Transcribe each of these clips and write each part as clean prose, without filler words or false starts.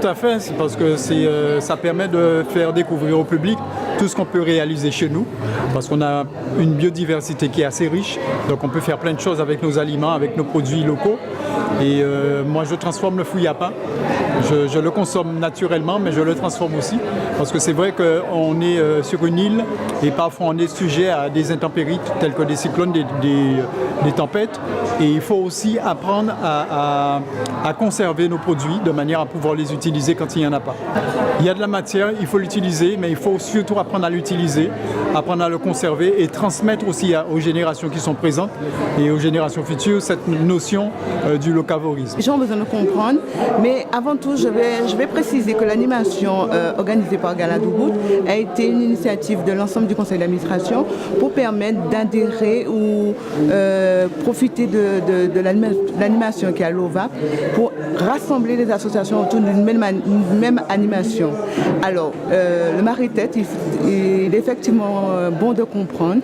Tout à fait, c'est parce que ça permet de faire découvrir au public tout ce qu'on peut réaliser chez nous, parce qu'on a une biodiversité qui est assez riche, donc on peut faire plein de choses avec nos aliments, avec nos produits locaux. Et moi, je transforme le fouillis à pain. Je le consomme naturellement, mais je le transforme aussi, parce que c'est vrai qu'on est sur une île et parfois on est sujet à des intempéries telles que des cyclones, des tempêtes. Et il faut aussi apprendre à conserver nos produits de manière à pouvoir les utiliser quand il n'y en a pas. Il y a de la matière, il faut l'utiliser, mais il faut surtout apprendre à l'utiliser, apprendre à le conserver et transmettre aussi aux générations qui sont présentes et aux générations futures cette notion du locavorisme. Les gens ont besoin de comprendre, mais avant tout, je vais préciser que l'animation organisée par Galadoubout a été une initiative de l'ensemble du conseil d'administration pour permettre d'adhérer ou profiter de l'animation qui est à l'OVAP pour rassembler les associations autour d'une même animation. Alors, le Marie-Tête, il est effectivement bon de comprendre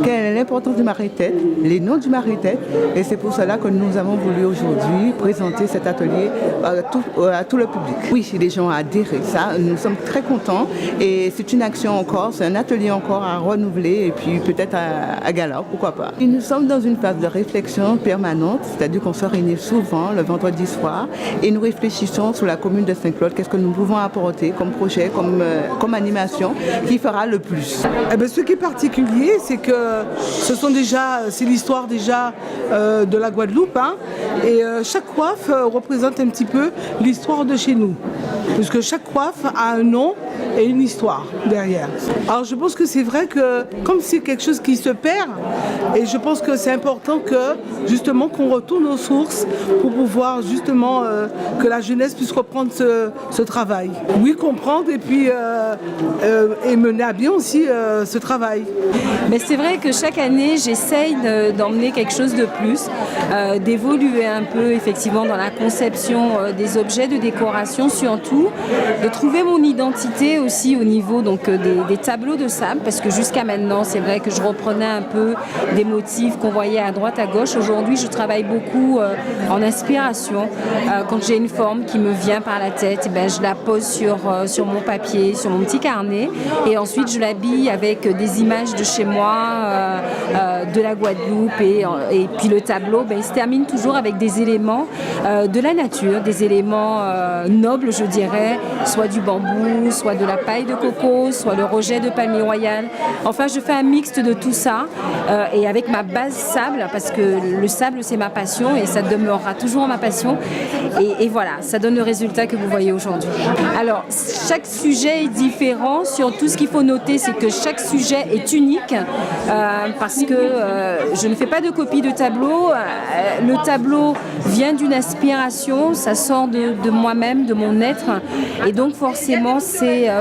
quelle est l'importance du Marie-Tête, les noms du Marie-Tête, et c'est pour cela que nous avons voulu aujourd'hui présenter cet atelier à tout le public. Oui, les gens ont adhéré, ça, nous sommes très contents et c'est une action encore, c'est un atelier encore à renouveler et puis peut-être à Gala, pourquoi pas. Et nous sommes dans une phase de réflexion permanente, c'est-à-dire qu'on se réunit souvent le vendredi soir et nous réfléchissons sur la commune de Saint-Claude, qu'est-ce que nous pouvons apporter comme projet, comme animation qui fera le plus. Eh bien, ce qui est particulier, c'est que c'est l'histoire déjà de la Guadeloupe, hein, et chaque coiffe représente un petit peu l'histoire de chez nous, puisque chaque coiffe a un nom et une histoire derrière. Alors je pense que c'est vrai que comme c'est quelque chose qui se perd, et je pense que c'est important que justement qu'on retourne aux sources pour pouvoir justement que la jeunesse puisse reprendre ce travail. Oui, comprendre et puis et mener à bien aussi ce travail. Mais c'est vrai que chaque année j'essaye d'emmener quelque chose de plus, d'évoluer un peu effectivement dans la conception des objets de décoration, surtout de trouver mon identité aussi au niveau donc des tableaux de sable, parce que jusqu'à maintenant c'est vrai que je reprenais un peu des motifs qu'on voyait à droite à gauche. Aujourd'hui je travaille beaucoup en inspiration. Quand j'ai une forme qui me vient par la tête, ben, je la pose sur mon papier, sur mon petit carnet, et ensuite je l'habille avec des images de chez moi, de la Guadeloupe, et puis le tableau ben, il se termine toujours avec des éléments de la nature, des éléments nobles je dirais, soit du bambou, soit de la paille de coco, soit le rejet de palmier royal. Enfin je fais un mixte de tout ça et avec ma base sable, parce que le sable c'est ma passion et ça demeurera toujours ma passion, et voilà, ça donne le résultat que vous voyez aujourd'hui. Alors chaque sujet est différent, surtout ce qu'il faut noter c'est que chaque sujet est unique, parce que je ne fais pas de copie de tableau, le tableau vient d'une inspiration, ça sort de moi-même, de mon être, et donc forcément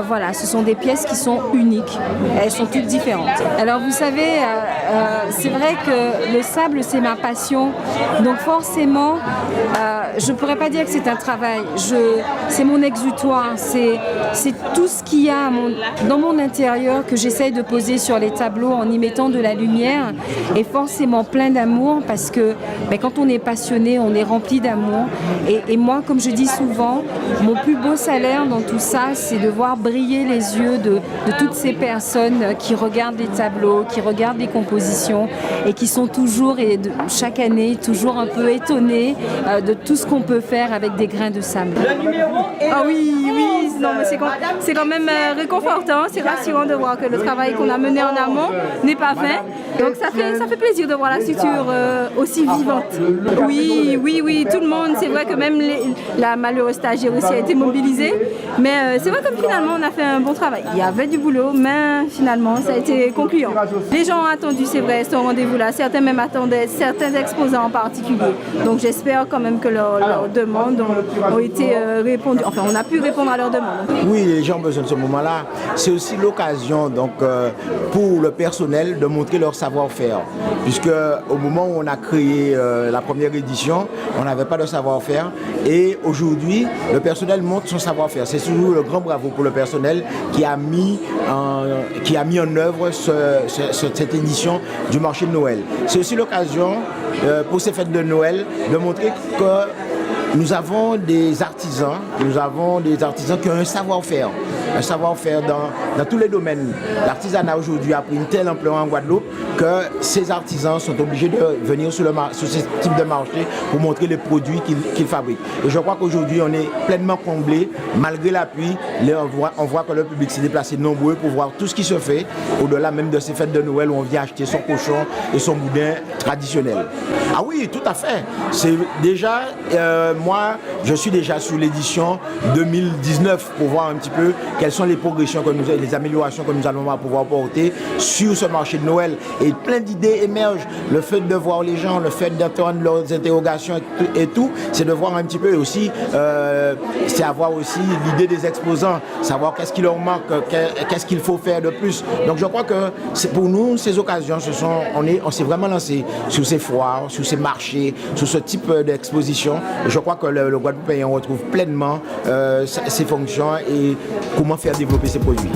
voilà, ce sont des pièces qui sont uniques, elles sont toutes différentes. Alors vous savez, c'est vrai que le sable c'est ma passion, donc forcément je ne pourrais pas dire que c'est un travail, c'est mon exutoire, c'est tout ce qu'il y a dans mon intérieur que j'essaye de poser sur les tableaux en y mettant de la lumière, et forcément plein d'amour, parce que ben, quand on est passionné, on est rempli d'amour, et moi comme je dis souvent, mon plus beau salaire dans tout ça, c'est de voir briller les yeux de toutes ces personnes qui regardent les tableaux, qui regardent les compositions, et qui sont toujours, et chaque année, toujours un peu étonnées de tout ce qu'on peut faire avec des grains de sable. Ah oui, non, mais c'est quand même réconfortant, c'est rassurant de voir que le travail qu'on a mené en amont n'est pas fait. Donc ça fait plaisir de voir la structure aussi vivante. Oui, tout le monde, c'est vrai que même la malheureuse stagiaire aussi a été mobilisée, mais c'est vrai que finalement on a fait un bon travail. Il y avait du boulot, mais finalement ça a été concluant. Les gens ont attendu, c'est vrai, ce rendez-vous-là, certains même attendaient, certains exposants en particulier. Donc j'espère quand même que leurs demandes ont été répondues, enfin on a pu répondre à leurs demandes. Oui, les gens ont besoin de ce moment-là. C'est aussi l'occasion donc pour le personnel de montrer leur savoir-faire, puisque au moment où on a créé la première édition, on n'avait pas de savoir-faire, et aujourd'hui le personnel montre son savoir-faire. C'est toujours le grand bravo pour le personnel qui a mis en œuvre cette édition du marché de Noël. C'est aussi l'occasion pour ces fêtes de Noël de montrer que nous avons des artisans qui ont un savoir-faire dans tous les domaines. L'artisanat aujourd'hui a pris une telle ampleur en Guadeloupe que ces artisans sont obligés de venir sur ce type de marché pour montrer les produits qu'ils fabriquent. Et je crois qu'aujourd'hui, on est pleinement comblé, malgré l'appui. On voit que le public s'est déplacé nombreux pour voir tout ce qui se fait, au-delà même de ces fêtes de Noël où on vient acheter son cochon et son boudin traditionnel. Ah oui, tout à fait. C'est déjà, moi, je suis déjà sur l'édition 2019 pour voir un petit peu quelles sont les progressions, les améliorations que nous allons pouvoir porter sur ce marché de Noël. Et plein d'idées émergent. Le fait de voir les gens, le fait d'entendre leurs interrogations et tout, c'est de voir un petit peu aussi, c'est avoir aussi l'idée des exposants, savoir qu'est-ce qui leur manque, qu'est-ce qu'il faut faire de plus. Donc je crois que pour nous, ces occasions, on s'est vraiment lancé sur ces foires, sur ces marchés, sur ce type d'exposition. Je crois que le Guadeloupéen retrouve pleinement ses fonctions et comment faire développer ses produits.